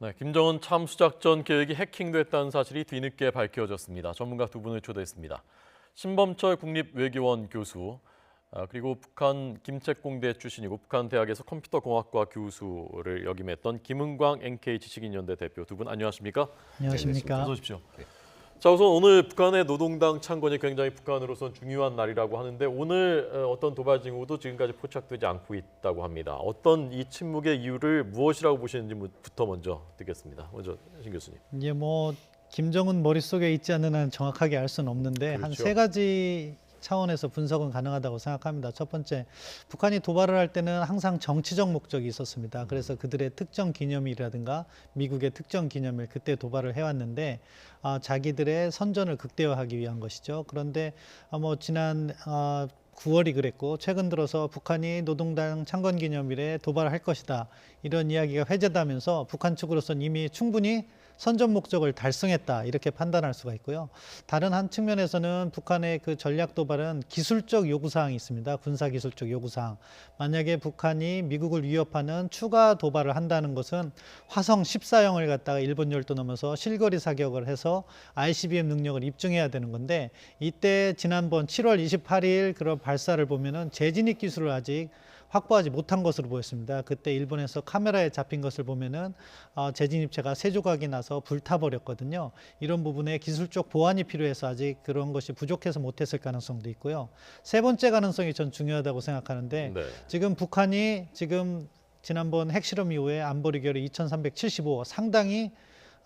네, 김정은 참수작전 계획이 해킹됐다는 사실이 뒤늦게 밝혀졌습니다. 전문가 두 분을 초대했습니다. 신범철 국립외교원 교수, 그리고 북한 김책공대 출신이고 북한 대학에서 컴퓨터공학과 교수를 역임했던 김은광 NK 지식인연대 대표 두 분 안녕하십니까? 안녕하십니까? 어서 오십시오. 자, 우선 오늘 북한의 노동당 창건이 굉장히 북한으로선 중요한 날이라고 하는데 오늘 어떤 도발 징후도 지금까지 포착되지 않고 있다고 합니다. 어떤 이 침묵의 이유를 무엇이라고 보시는지부터 먼저 듣겠습니다. 먼저 신 교수님. 이제 김정은 머릿속에 있지 않는 한 정확하게 알 수는 없는데 한 그렇죠. 세 가지 차원에서 분석은 가능하다고 생각합니다. 첫 번째, 북한이 도발을 할 때는 항상 정치적 목적이 있었습니다. 그래서 그들의 특정 기념일이라든가 미국의 특정 기념일 그때 도발을 해왔는데 자기들의 선전을 극대화하기 위한 것이죠. 그런데 지난 9월이 그랬고 최근 들어서 북한이 노동당 창건 기념일에 도발할 것이다. 이런 이야기가 회자되면서 북한 측으로서는 이미 충분히 선전 목적을 달성했다 이렇게 판단할 수가 있고요. 다른 한 측면에서는 북한의 그 전략 도발은 기술적 요구사항이 있습니다. 군사기술적 요구사항. 만약에 북한이 미국을 위협하는 추가 도발을 한다는 것은 화성 14형을 갖다가 일본 열도 넘어서 실거리 사격을 해서 ICBM 능력을 입증해야 되는 건데 이때 지난번 7월 28일 그런 발사를 보면은 재진입 기술을 아직 확보하지 못한 것으로 보였습니다. 그때 일본에서 카메라에 잡힌 것을 보면은 재진입체가 세 조각이 나서 불타버렸거든요. 이런 부분에 기술적 보완이 필요해서 아직 그런 것이 부족해서 못했을 가능성도 있고요. 세 번째 가능성이 전 중요하다고 생각하는데 지금 북한이 지난번 핵실험 이후에 안보리 결의 2375 상당히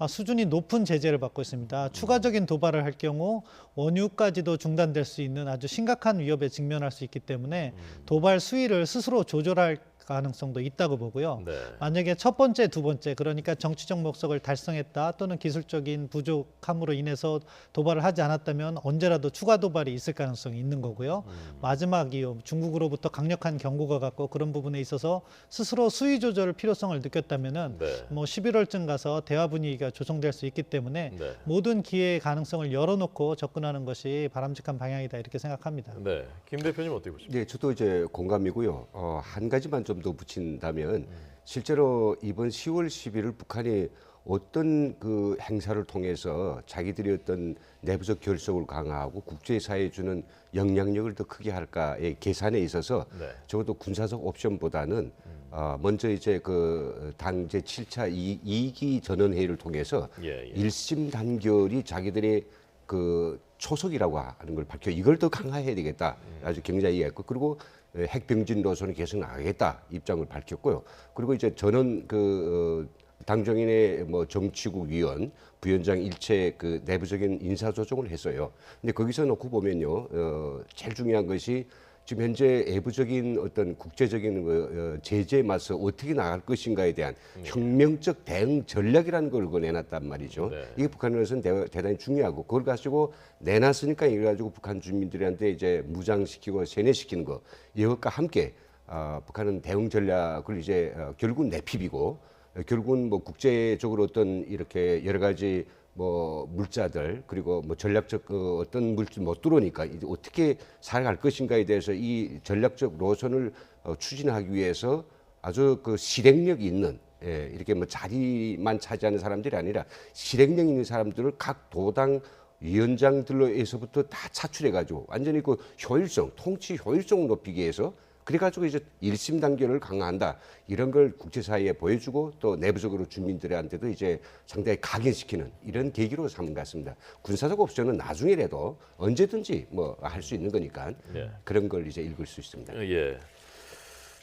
수준이 높은 제재를 받고 있습니다. 추가적인 도발을 할 경우 원유까지도 중단될 수 있는 아주 심각한 위협에 직면할 수 있기 때문에 도발 수위를 스스로 조절할 가능성도 있다고 보고요. 만약에 첫 번째, 두 번째 그러니까 정치적 목적을 달성했다 또는 기술적인 부족함으로 인해서 도발을 하지 않았다면 언제라도 추가 도발이 있을 가능성이 있는 거고요. 마지막 이유, 중국으로부터 강력한 경고가 갔고 그런 부분에 있어서 스스로 수위 조절 필요성을 느꼈다면은 11월쯤 가서 대화 분위기가 조성될 수 있기 때문에 모든 기회의 가능성을 열어놓고 접근하는 것이 바람직한 방향이다 이렇게 생각합니다. 네, 김 대표님 어떻게 보십니까? 네, 저도 이제 공감이고요. 한 가지만 좀 더 붙인다면 실제로 이번 10월 10일을 북한이 어떤 그 행사를 통해서 자기들이 어떤 내부적 결속을 강화하고 국제사회에 주는 영향력을 더 크게 할까의 계산에 있어서 적어도 군사적 옵션보다는 먼저 이제 그 당 제7차 2기 전원회의를 통해서 일심 단결이 자기들의 그 초석이라고 하는 걸 밝혀 이걸 더 강화해야 되겠다. 아주 굉장히 이해했고 그리고 핵병진 노선을 계속 나가겠다 입장을 밝혔고요. 그리고 이제 저는 당정인의 정치국 위원, 부위원장 일체 그 내부적인 인사 조정을 했어요. 근데 거기서 놓고 보면요, 제일 중요한 것이 지금 현재 외부적인 어떤 국제적인 제재에 맞서 어떻게 나갈 것인가에 대한 혁명적 대응 전략이라는 걸 내놨단 말이죠. 이게 북한으로서는 대단히 중요하고 그걸 가지고 내놨으니까 이걸 가지고 북한 주민들한테 이제 무장시키고 세뇌시키는 거 이것과 함께 북한은 대응 전략을 이제 결국은 내피비고 결국은 국제적으로 어떤 이렇게 여러 가지 물자들 그리고 전략적 어떤 물질 못 들어오니까 이제 어떻게 살아갈 것인가에 대해서 이 전략적 노선을 추진하기 위해서 아주 그 실행력 있는 이렇게 자리만 차지하는 사람들이 아니라 실행력 있는 사람들을 각 도당 위원장들로에서부터 다 차출해가지고 완전히 그 효율성, 통치 효율성을 높이기 위해서 그래가지고 이제 일심 단결을 강화한다 이런 걸 국제사회에 보여주고 또 내부적으로 주민들한테도 이제 상당히 각인시키는 이런 계기로 삼은 것 같습니다. 군사적 옵션은 나중에라도 언제든지 할 수 있는 거니까 그런 걸 이제 읽을 수 있습니다.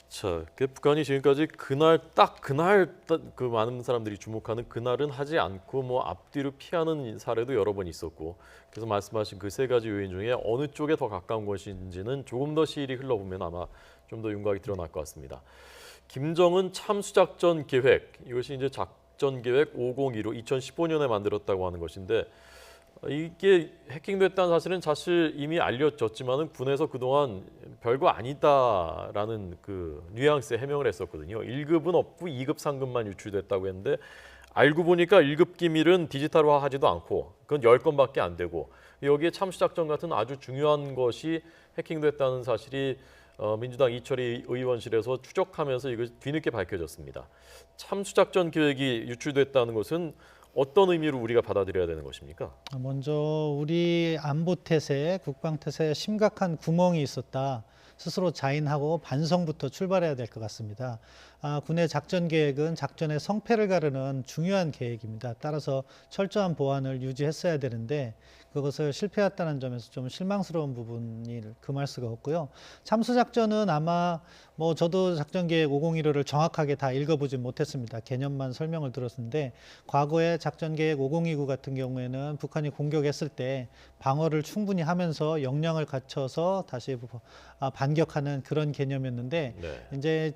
자, 북한이 지금까지 그날 그 많은 사람들이 주목하는 그날은 하지 않고 앞뒤로 피하는 사례도 여러 번 있었고 그래서 말씀하신 그 세 가지 요인 중에 어느 쪽에 더 가까운 것인지는 조금 더 시일이 흘러보면 아마 좀 더 윤곽이 드러날 것 같습니다. 김정은 참수작전 계획 이것이 이제 작전 계획 5015 2015년에 만들었다고 하는 것인데 이게 해킹됐다는 사실은 사실 이미 알려졌지만은 군에서 그동안 별거 아니다라는 그 뉘앙스의 해명을 했었거든요. 1급은 없고 2급 상급만 유출됐다고 했는데 알고 보니까 1급 기밀은 디지털화하지도 않고 그건 10건밖에 안 되고 여기에 참수작전 같은 아주 중요한 것이 해킹됐다는 사실이 민주당 이철희 의원실에서 추적하면서 이거 뒤늦게 밝혀졌습니다. 참수작전 계획이 유출됐다는 것은 어떤 의미로 우리가 받아들여야 되는 것입니까? 먼저 우리 안보 태세, 국방 태세에 심각한 구멍이 있었다. 스스로 자인하고 반성부터 출발해야 될 것 같습니다. 군의 작전 계획은 작전의 성패를 가르는 중요한 계획입니다. 따라서 철저한 보안을 유지했어야 되는데 그것을 실패했다는 점에서 좀 실망스러운 부분이 금할 수가 없고요. 참수작전은 아마 저도 작전계획 5015를 정확하게 다 읽어보진 못했습니다. 개념만 설명을 들었는데 과거에 작전계획 5029 같은 경우에는 북한이 공격했을 때 방어를 충분히 하면서 역량을 갖춰서 다시 반격하는 그런 개념이었는데 네. 이제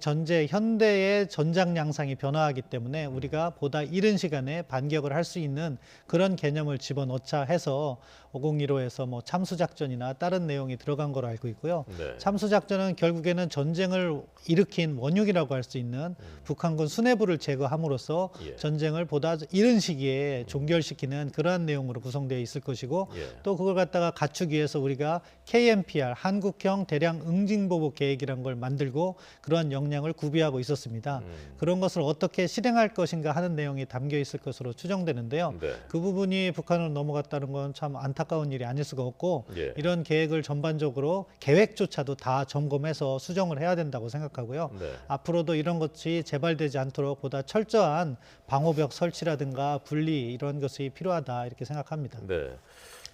현대의 전장 양상이 변화하기 때문에 우리가 보다 이른 시간에 반격을 할 수 있는 그런 개념을 집어넣자 해서 5015에서 참수작전이나 다른 내용이 들어간 걸로 알고 있고요. 네. 참수작전은 결국에는 전쟁을 일으킨 원흉이라고 할 수 있는 북한군 수뇌부를 제거함으로써 예. 전쟁을 보다 이른 시기에 종결시키는 그러한 내용으로 구성되어 있을 것이고 예. 또 그걸 갖다가 갖추기 위해서 우리가 KMPR, 한국형 대량 응징보복 계획이라는 걸 만들고 그러한 역량을 구비하고 있었습니다. 그런 것을 어떻게 실행할 것인가 하는 내용이 담겨 있을 것으로 추정되는데요. 네. 그 부분이 북한으로 넘어갔다는 건 참 안타까운 일이 아닐 수가 없고 예. 이런 계획을 전반적으로 계획조차도 다 점검해서 수정을 해야 된다고 생각하고요. 네. 앞으로도 이런 것이 재발되지 않도록 보다 철저한 방호벽 설치라든가 분리 이런 것이 필요하다 이렇게 생각합니다. 네.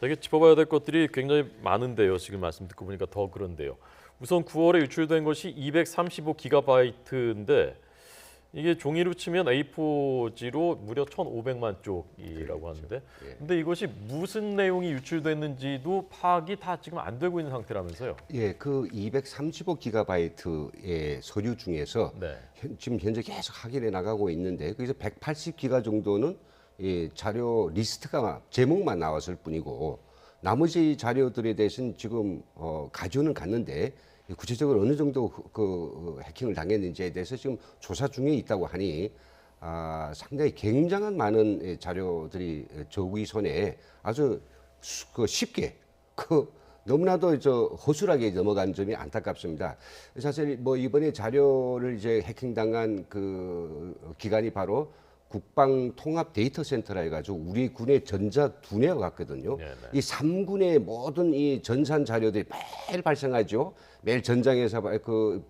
되게 짚어봐야 될 것들이 굉장히 많은데요. 지금 말씀 듣고 보니까 더 그런데요. 우선 9월에 유출된 것이 235GB인데 이게 종이로 치면 A4지로 무려 1,500만 쪽이라고 하는데 근데 이것이 무슨 내용이 유출됐는지도 파악이 다 지금 안 되고 있는 상태라면서요. 예, 그 235GB의 서류 중에서 네. 지금 현재 계속 확인해 나가고 있는데 거기서 180GB 정도는 자료 리스트가 제목만 나왔을 뿐이고 나머지 자료들에 대해서는 지금 가져는 갔는데 구체적으로 어느 정도 해킹을 당했는지에 대해서 지금 조사 중에 있다고 하니 상당히 굉장한 많은 자료들이 저우리 손에 아주 쉽게 너무나도 허술하게 넘어간 점이 안타깝습니다. 사실 이번에 자료를 이제 해킹당한 그 기관이 바로 국방통합데이터센터라 해가지고 우리 군의 전자 두뇌가 같거든요. 네네. 이 3군의 모든 이 전산 자료들이 매일 발생하죠. 매일 전장에서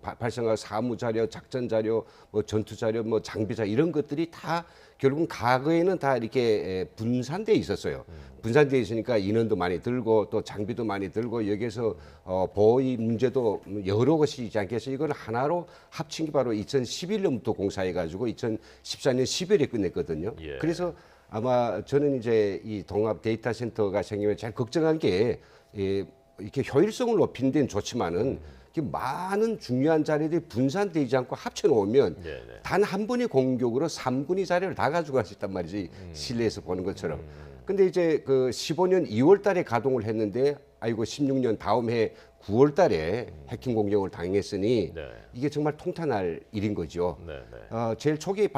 발생한 사무 자료, 작전 자료, 전투 자료, 장비 자료 이런 것들이 다 결국은 과거에는 다 이렇게 분산돼 있었어요. 분산돼 있으니까 인원도 많이 들고 또 장비도 많이 들고 여기에서 보의 문제도 여러 것이 있지 않겠어요. 이걸 하나로 합친 게 바로 2011년부터 공사해가지고 2014년 10월에 끝냈거든요. 예. 그래서 아마 저는 이제 이 통합 데이터 센터가 생기면 제일 걱정한 게 이렇게 효율성을 높이는 데는 좋지만은 많은 중요한 자료들이 분산되지 않고 합쳐놓으면 네네. 단 한 번의 공격으로 3분의 자료를 다 가지고 갈 수 있단 말이지 실내에서 보는 것처럼. 근데 이제 그 15년 2월 달에 가동을 했는데 아이고 16년 다음 해 9월 달에 해킹 공격을 당했으니 네. 이게 정말 통탄할 일인 거죠. 네네. 제일 초기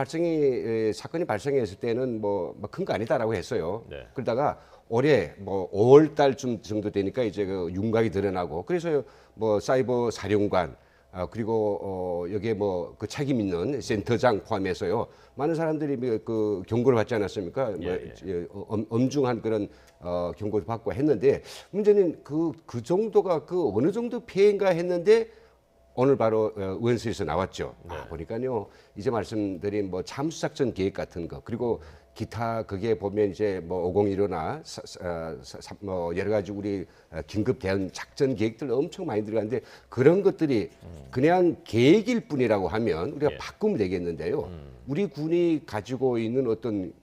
사건이 발생했을 때는 큰 거 아니다라고 했어요. 네. 그러다가 올해 5월 달쯤 정도 되니까 이제 그 윤곽이 드러나고 그래서 사이버 사령관 그리고 여기에 그 책임 있는 센터장 포함해서요 많은 사람들이 그 경고를 받지 않았습니까? 엄중한 그런 경고를 받고 했는데 문제는 그 정도가 어느 정도 피해인가 했는데 오늘 바로 의원실에서 나왔죠. 보니까요 이제 말씀드린 참수작전 계획 같은 거 그리고 기타 그게 보면 이제 5015나 여러 가지 우리 긴급 대응 작전 계획들 엄청 많이 들어가는데 그런 것들이 그냥 계획일 뿐이라고 하면 우리가 바꾸면 되겠는데요. 우리 군이 가지고 있는 어떤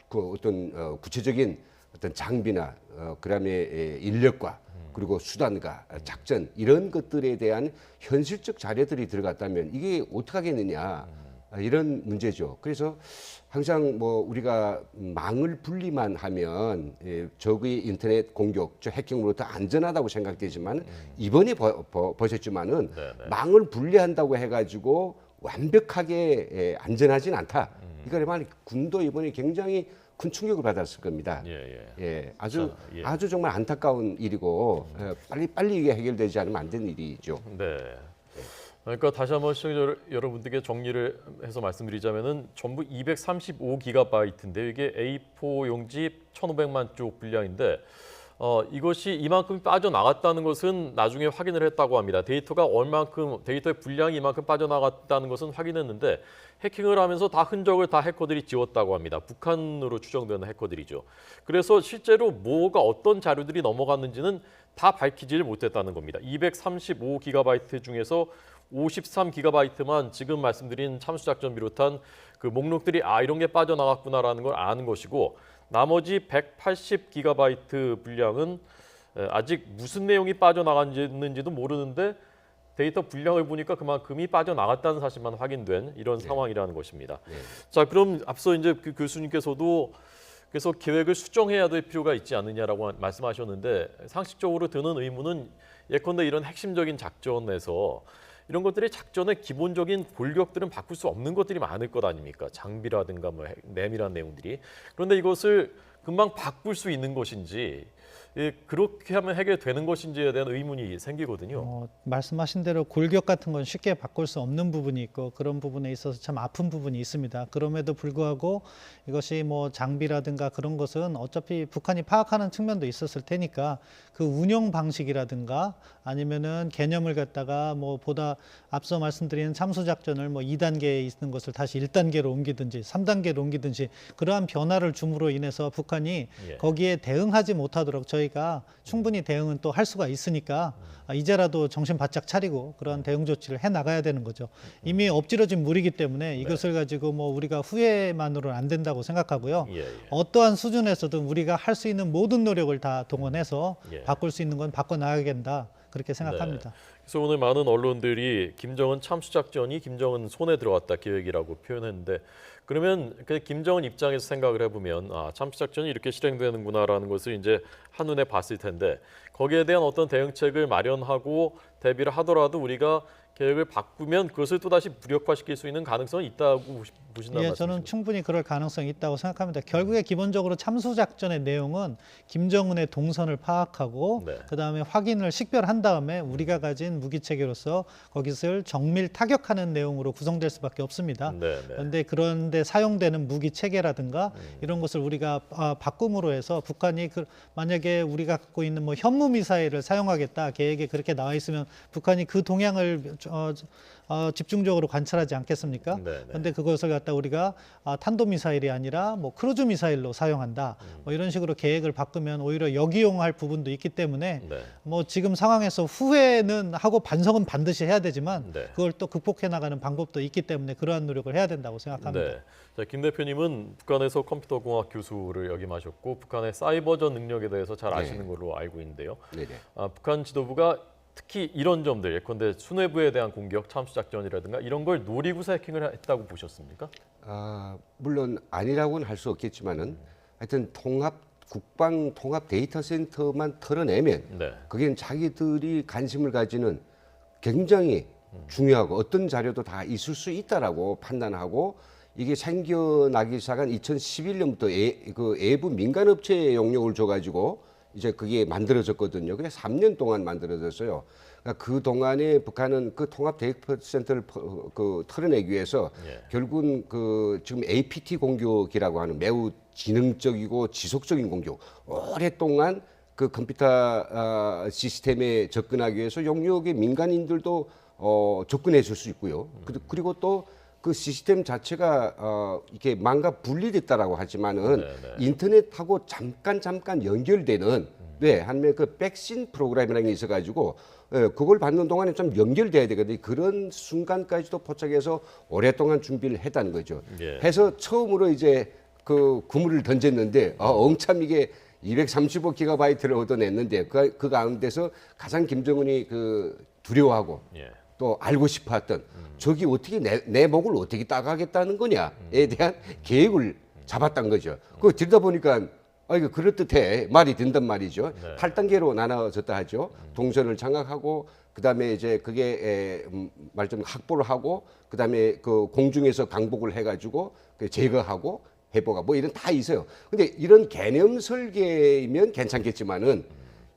어떤 구체적인 어떤 장비나 그다음에 인력과 그리고 수단과 작전 이런 것들에 대한 현실적 자료들이 들어갔다면 이게 어떻게 하겠느냐 이런 문제죠. 그래서 항상 우리가 망을 분리만 하면 적의 인터넷 공격, 해킹으로부터 안전하다고 생각되지만 이번에 보셨지만은 망을 분리한다고 해가지고 완벽하게 안전하진 않다. 이거야말로 군도 이번에 굉장히 큰 충격을 받았을 겁니다. 아주 자, 아주 정말 안타까운 일이고 빨리 이게 해결되지 않으면 안 되는 일이죠. 네. 그러니까 다시 한번 시청자 여러분들께 정리를 해서 말씀드리자면은 전부 235GB인데 이게 A4 용지 1,500만 쪽 분량인데 이것이 이만큼 빠져나갔다는 것은 나중에 확인을 했다고 합니다. 데이터의 분량이 이만큼 빠져나갔다는 것은 확인했는데 해킹을 하면서 다 흔적을 다 해커들이 지웠다고 합니다. 북한으로 추정되는 해커들이죠. 그래서 실제로 뭐가 어떤 자료들이 넘어갔는지는 다 밝히지를 못했다는 겁니다. 235GB 중에서 53GB만 지금 말씀드린 참수작전 비롯한 그 목록들이 이런 게 빠져나갔구나라는 걸 아는 것이고 나머지 180GB 분량은 아직 무슨 내용이 빠져나갔는지도 모르는데 데이터 분량을 보니까 그만큼이 빠져나갔다는 사실만 확인된 이런 상황이라는 것입니다. 자, 그럼 앞서 이제 그 교수님께서도 그래서 계획을 수정해야 될 필요가 있지 않느냐라고 말씀하셨는데 상식적으로 드는 의문은 예컨대 이런 핵심적인 작전에서 이런 것들이 작전의 기본적인 골격들은 바꿀 수 없는 것들이 많을 것 아닙니까? 장비라든가 뭐 내밀한 내용들이. 그런데 이것을 금방 바꿀 수 있는 것인지 그렇게 하면 해결되는 것인지에 대한 의문이 생기거든요. 말씀하신 대로 골격 같은 건 쉽게 바꿀 수 없는 부분이 있고 그런 부분에 있어서 참 아픈 부분이 있습니다. 그럼에도 불구하고 이것이 뭐 장비라든가 그런 것은 어차피 북한이 파악하는 측면도 있었을 테니까 그 운영 방식이라든가 아니면은 개념을 갖다가 뭐 보다 앞서 말씀드린 참수작전을 뭐 2단계에 있는 것을 다시 1단계로 옮기든지 3단계로 옮기든지 그러한 변화를 줌으로 인해서 북한이 거기에 대응하지 못하도록 저희가 충분히 대응은 또 할 수가 있으니까 이제라도 정신 바짝 차리고 그런 대응 조치를 해 나가야 되는 거죠. 이미 엎질러진 물이기 때문에 이것을 가지고 뭐 우리가 후회만으로는 안 된다고 생각하고요. 어떠한 수준에서든 우리가 할 수 있는 모든 노력을 다 동원해서 바꿀 수 있는 건 바꿔 나가야 된다. 그렇게 생각합니다. 그래서 오늘 많은 언론들이 김정은 참수작전이 김정은 손에 들어왔다 계획이라고 표현했는데 그러면 그 김정은 입장에서 생각을 해보면 참수작전이 이렇게 실행되는구나라는 것을 이제 한눈에 봤을 텐데 거기에 대한 어떤 대응책을 마련하고 대비를 하더라도 우리가 계획을 바꾸면 그것을 또다시 무력화시킬 수 있는 가능성이 있다고 보신다는 말씀이시죠? 저는 충분히 그럴 가능성이 있다고 생각합니다. 결국에 기본적으로 참수작전의 내용은 김정은의 동선을 파악하고 그다음에 확인을 식별한 다음에 우리가 가진 무기체계로서 거기서 정밀 타격하는 내용으로 구성될 수밖에 없습니다. 그런데 사용되는 무기체계라든가 이런 것을 우리가 바꿈으로 해서 북한이 만약에 우리가 갖고 있는 뭐 현무미사일을 사용하겠다 계획에 그렇게 나와 있으면 북한이 그 동향을 집중적으로 관찰하지 않겠습니까? 그런데 그것을 갖다 우리가 탄도미사일이 아니라 뭐 크루즈 미사일로 사용한다. 뭐 이런 식으로 계획을 바꾸면 오히려 역이용할 부분도 있기 때문에 뭐 지금 상황에서 후회는 하고 반성은 반드시 해야 되지만 그걸 또 극복해 나가는 방법도 있기 때문에 그러한 노력을 해야 된다고 생각합니다. 자, 김 대표님은 북한에서 컴퓨터공학 교수를 역임하셨고 북한의 사이버전 능력에 대해서 잘 아시는 걸로 알고 있는데요. 북한 지도부가 특히 이런 점들, 예컨대 수뇌부에 대한 공격, 참수작전이라든가 이런 걸 노리고서 해킹을 했다고 보셨습니까? 물론 아니라고는 할 수 없겠지만은 하여튼 국방 통합 데이터 센터만 털어내면 그게 자기들이 관심을 가지는 굉장히 중요하고 어떤 자료도 다 있을 수 있다라고 판단하고 이게 생겨나기 시작한 2011년부터 그 외부 민간업체에 용역을 줘가지고 이제 그게 만들어졌거든요. 그게 3년 동안 만들어졌어요. 그러니까 그 동안에 북한은 그 통합 데이터 센터를 털어내기 위해서 결국은 그 지금 APT 공격이라고 하는 매우 지능적이고 지속적인 공격, 오랫동안 그 컴퓨터 시스템에 접근하기 위해서 용역의 민간인들도 접근했을 수 있고요. 그리고 또 그 시스템 자체가 이렇게 망가 분리됐다라고 하지만은 인터넷하고 잠깐 연결되는 한면 그 백신 프로그램이라는 게 있어가지고 그걸 받는 동안에 좀 연결돼야 되거든요. 그런 순간까지도 포착해서 오랫동안 준비를 했다는 거죠. 해서 처음으로 이제 그 구물을 던졌는데 엉참 이게 235GB를 얻어냈는데 그 가운데서 가장 김정은이 그 두려워하고 또 알고 싶어했던 저기 어떻게 내 목을 어떻게 따가겠다는 거냐에 대한 계획을 잡았던 거죠. 그거 들다 보니까 이거 그럴듯해 말이 된단 말이죠. 8단계로 나눠졌다 하죠. 동선을 장악하고 그다음에 이제 그게 말좀 확보를 하고 그다음에 그 공중에서 강복을 해가지고 그 제거하고 해보가 뭐 이런 다 있어요. 근데 이런 개념 설계이면 괜찮겠지만은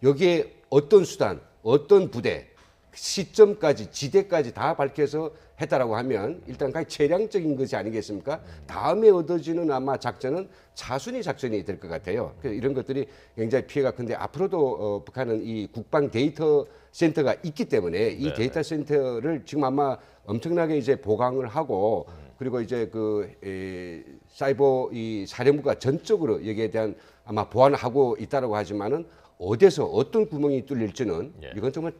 여기에 어떤 수단, 어떤 부대, 시점까지, 지대까지 다 밝혀서 했다라고 하면 일단 가장 재량적인 것이 아니겠습니까? 다음에 얻어지는 아마 작전은 차순위 작전이 될 것 같아요. 그래서 이런 것들이 굉장히 피해가 큰데 앞으로도 북한은 이 국방 데이터 센터가 있기 때문에 이 네. 데이터 센터를 지금 아마 엄청나게 이제 보강을 하고 그리고 이제 사이버 이 사령부가 전적으로 여기에 대한 아마 보완을 하고 있다라고 하지만은 어디서 어떤 구멍이 뚫릴지는 예. 이건 정말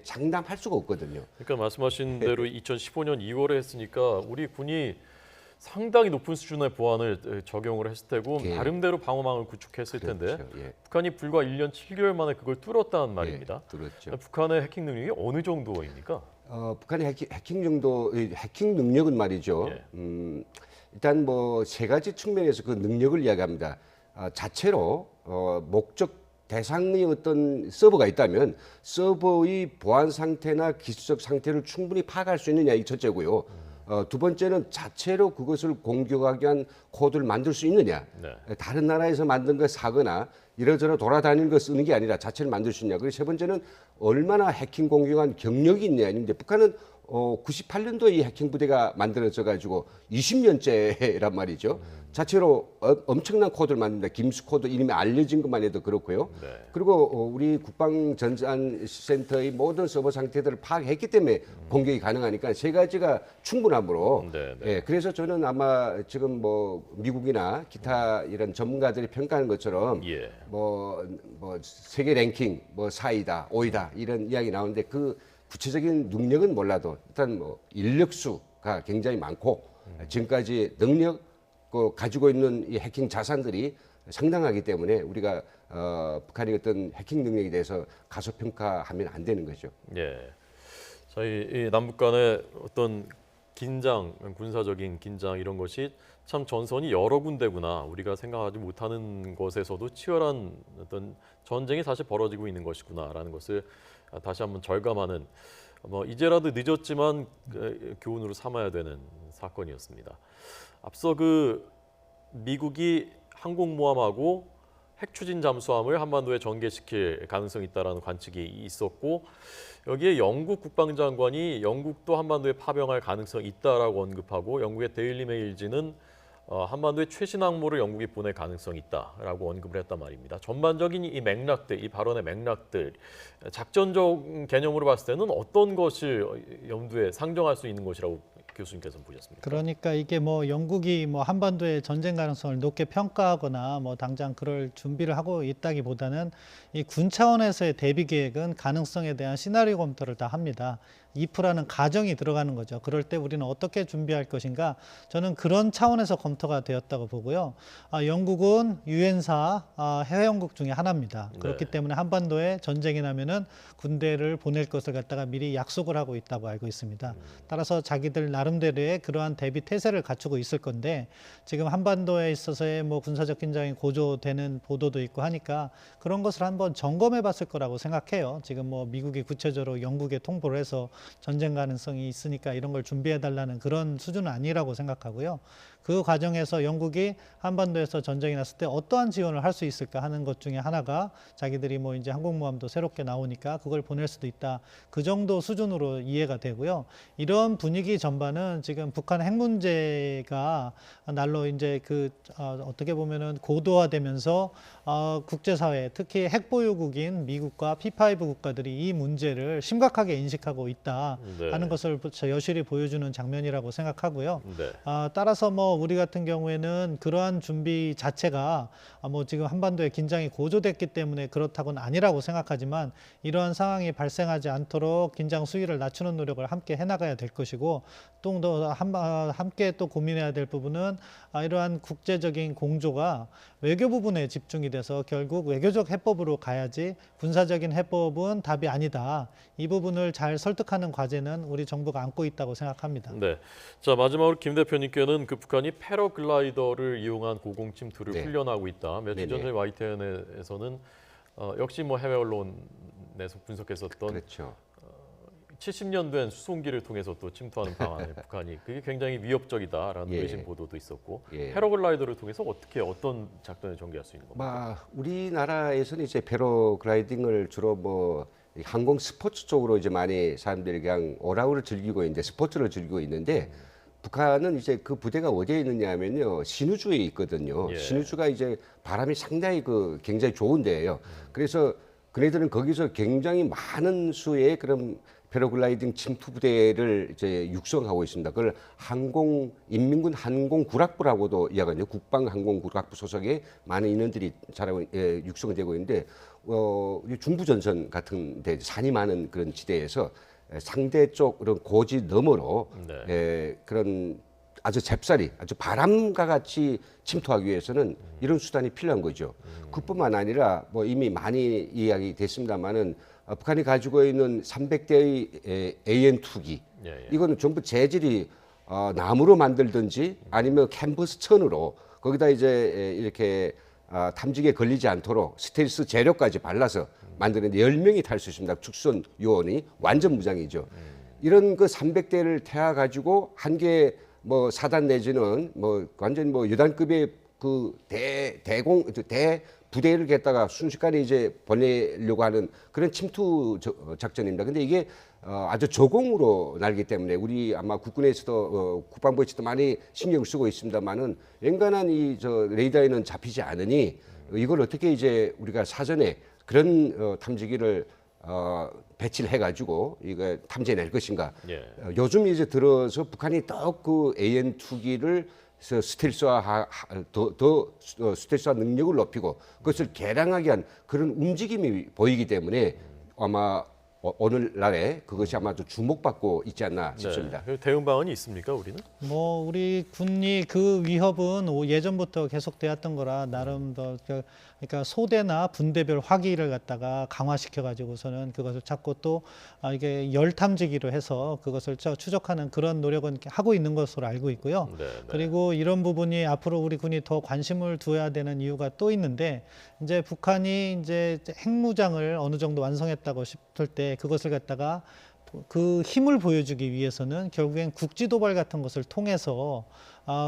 장담할 수가 없거든요. 그러니까 말씀하신 대로 2015년 2월에 했으니까 우리 군이 상당히 높은 수준의 보안을 적용을 했을 테고 예. 나름대로 방어망을 구축했을 텐데 그렇죠. 예. 북한이 불과 1년 7개월 만에 그걸 뚫었다는 말입니다. 예, 그렇죠. 북한의 해킹 능력이 어느 정도입니까? 북한의 해킹 정도, 해킹 능력은 말이죠. 예. 일단 뭐 세 가지 측면에서 그 능력을 이야기합니다. 자체로 목적 대상의 어떤 서버가 있다면 서버의 보안 상태나 기술적 상태를 충분히 파악할 수 있느냐 이 첫째고요. 두 번째는 자체로 그것을 공격하기 위한 코드를 만들 수 있느냐. 네. 다른 나라에서 만든 거 사거나 이러저러 돌아다니는 거 쓰는 게 아니라 자체를 만들 수 있냐. 그리고 세 번째는 얼마나 해킹 공격한 경력이 있느냐. 근데 북한은 98년도에 이 해킹 부대가 만들어져 가지고 20년째란 말이죠. 자체로 엄청난 코드를 만듭니다. 김수 코드 이름이 알려진 것만 해도 그렇고요. 네. 그리고 우리 국방전산센터의 모든 서버 상태들을 파악했기 때문에 공격이 가능하니까 세 가지가 충분하므로 네, 네. 예, 그래서 저는 아마 지금 뭐 미국이나 기타 이런 전문가들이 평가하는 것처럼 예. 뭐 세계 랭킹 뭐 4위다, 5위다 이런 이야기 나오는데 그 구체적인 능력은 몰라도 일단 뭐 인력수가 굉장히 많고 지금까지 능력 가지고 있는 이 해킹 자산들이 상당하기 때문에 우리가 북한의 어떤 해킹 능력에 대해서 가소평가하면 안 되는 거죠. 예. 저희 이 남북 간의 어떤 긴장, 군사적인 긴장 이런 것이 참 전선이 여러 군데구나. 우리가 생각하지 못하는 곳에서도 치열한 어떤 전쟁이 사실 벌어지고 있는 것이구나라는 것을 다시 한번 절감하는 뭐 이제라도 늦었지만 교훈으로 삼아야 되는 사건이었습니다. 앞서 미국이 항공모함하고 핵추진 잠수함을 한반도에 전개시킬 가능성이 있다라는 관측이 있었고 여기에 영국 국방장관이 영국도 한반도에 파병할 가능성이 있다라고 언급하고 영국의 데일리 메일지는 한반도에 최신 항모를 영국이 보낼 가능성이 있다라고 언급을 했단 말입니다. 전반적인 이 맥락들, 이 발언의 맥락들, 작전적 개념으로 봤을 때는 어떤 것을 염두에 상정할 수 있는 것이라고 교수님께서는 보셨습니까? 그러니까 이게 뭐 영국이 뭐 한반도의 전쟁 가능성을 높게 평가하거나 뭐 당장 그럴 준비를 하고 있다기보다는 이 군 차원에서의 대비 계획은 가능성에 대한 시나리오 검토를 다 합니다. if라는 가정이 들어가는 거죠. 그럴 때 우리는 어떻게 준비할 것인가? 저는 그런 차원에서 검토가 되었다고 보고요. 영국은 유엔사 해외연국 중에 하나입니다. 그렇기 네. 때문에 한반도에 전쟁이 나면은 군대를 보낼 것을 갖다가 미리 약속을 하고 있다고 알고 있습니다. 따라서 자기들 나름대로의 그러한 대비 태세를 갖추고 있을 건데 지금 한반도에 있어서의 뭐 군사적 긴장이 고조되는 보도도 있고 하니까 그런 것을 한번 점검해 봤을 거라고 생각해요. 지금 뭐 미국이 구체적으로 영국에 통보를 해서 전쟁 가능성이 있으니까 이런 걸 준비해 달라는 그런 수준은 아니라고 생각하고요. 그 과정에서 영국이 한반도에서 전쟁이 났을 때 어떠한 지원을 할 수 있을까 하는 것 중에 하나가 자기들이 뭐 이제 항공모함도 새롭게 나오니까 그걸 보낼 수도 있다. 그 정도 수준으로 이해가 되고요. 이런 분위기 전반은 지금 북한 핵 문제가 날로 이제 어떻게 보면은 고도화되면서 국제사회 특히 핵 보유국인 미국과 P5 국가들이 이 문제를 심각하게 인식하고 있다 네. 하는 것을 여실히 보여주는 장면이라고 생각하고요. 네. 따라서 뭐 우리 같은 경우에는 그러한 준비 자체가 뭐 지금 한반도에 긴장이 고조됐기 때문에 그렇다고는 아니라고 생각하지만 이러한 상황이 발생하지 않도록 긴장 수위를 낮추는 노력을 함께 해나가야 될 것이고 또 함께 또 고민해야 될 부분은 이러한 국제적인 공조가 외교 부분에 집중이 돼서 결국 외교적 해법으로 가야지 군사적인 해법은 답이 아니다. 이 부분을 잘 설득하는 과제는 우리 정부가 안고 있다고 생각합니다. 네. 자, 마지막으로 김 대표님께는 북한이 패러글라이더를 이용한 고공침투를 네. 훈련하고 있다. 며칠 네네. 전에 YTN에서는 역시 뭐 해외 언론에서 분석했었던 그렇죠. 70년 된 수송기를 통해서 또 침투하는 방안에 북한이 그게 굉장히 위협적이다라는 예. 외신 보도도 있었고 예. 패러글라이더를 통해서 어떤 작전을 전개할 수 있는 겁니까? 우리나라에서는 이제 패러글라이딩을 주로 뭐 항공 스포츠 쪽으로 이제 많이 사람들이 그냥 오락을 즐기고 있는데 스포츠를 즐기고 있는데 북한은 이제 그 부대가 어디에 있느냐 하면요. 신우주에 있거든요. 예. 신우주가 이제 바람이 상당히 굉장히 좋은 데예요. 그래서 그네들은 거기서 굉장히 많은 수의 그런 패러글라이딩 침투 부대를 이제 육성하고 있습니다. 그걸 인민군 항공구락부라고도 이야기하거든요. 국방항공구락부 소속에 많은 인원들이 육성되고 있는데 중부전선 같은 데 산이 많은 그런 지대에서 상대 쪽 그런 고지 너머로 네. 그런 아주 잽싸리, 아주 바람과 같이 침투하기 위해서는 이런 수단이 필요한 거죠. 그뿐만 아니라 뭐 이미 많이 이야기 됐습니다만은 북한이 가지고 있는 300대의 AN2기 예. 이거는 전부 재질이 나무로 만들든지 아니면 캔버스 천으로 거기다 이제 이렇게 탐지기에 걸리지 않도록 스텔스 재료까지 발라서 만드는데 10명이 탈 수 있습니다. 축선 요원이 완전 무장이죠. 이런 그 300대를 태워 가지고 한 개 뭐 사단 내지는 뭐 완전 뭐 여단급의 그 부대를 갖다가 순식간에 이제 보내려고 하는 그런 침투 작전입니다. 근데 이게 아주 저공으로 날기 때문에 우리 아마 국군에서도 국방부에서도 많이 신경 쓰고 있습니다만은 웬간한 레이더에는 잡히지 않으니 이걸 어떻게 이제 우리가 사전에 그런 탐지기를 배치를 해가지고 이거 탐지해낼 것인가. 예. 요즘 이제 들어서 북한이 더욱 그 AN2기를 스텔스화 스텔스화 능력을 높이고 그것을 개량하게 한 그런 움직임이 보이기 때문에 아마 오늘날에 그것이 아마도 주목받고 있지 않나 싶습니다. 네. 대응 방안이 있습니까, 우리는? 뭐 우리 군이 그 위협은 예전부터 계속되었던 거라 나름 더 그러니까 소대나 분대별 화기를 갖다가 강화시켜 가지고서는 그것을 자꾸 또 이게 열 탐지기로 해서 그것을 추적하는 그런 노력은 하고 있는 것으로 알고 있고요. 네. 그리고 이런 부분이 앞으로 우리 군이 더 관심을 두어야 되는 이유가 또 있는데 이제 북한이 이제 핵무장을 어느 정도 완성했다고 싶을 때 그것을 갖다가 그 힘을 보여주기 위해서는 결국엔 국지 도발 같은 것을 통해서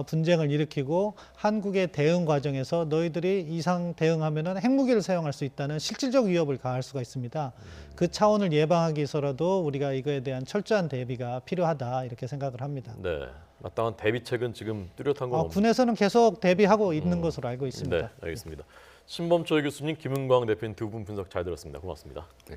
분쟁을 일으키고 한국의 대응 과정에서 너희들이 이상 대응하면은 핵무기를 사용할 수 있다는 실질적 위협을 가할 수가 있습니다. 그 차원을 예방하기 위해서라도 우리가 이거에 대한 철저한 대비가 필요하다 이렇게 생각을 합니다. 네. 마땅한 대비책은 지금 뚜렷한 건 없는. 군에서는 계속 대비하고 있는 것으로 알고 있습니다. 네, 알겠습니다. 신범철 교수님, 김은광 대표님 두 분 분석 잘 들었습니다. 고맙습니다. 네.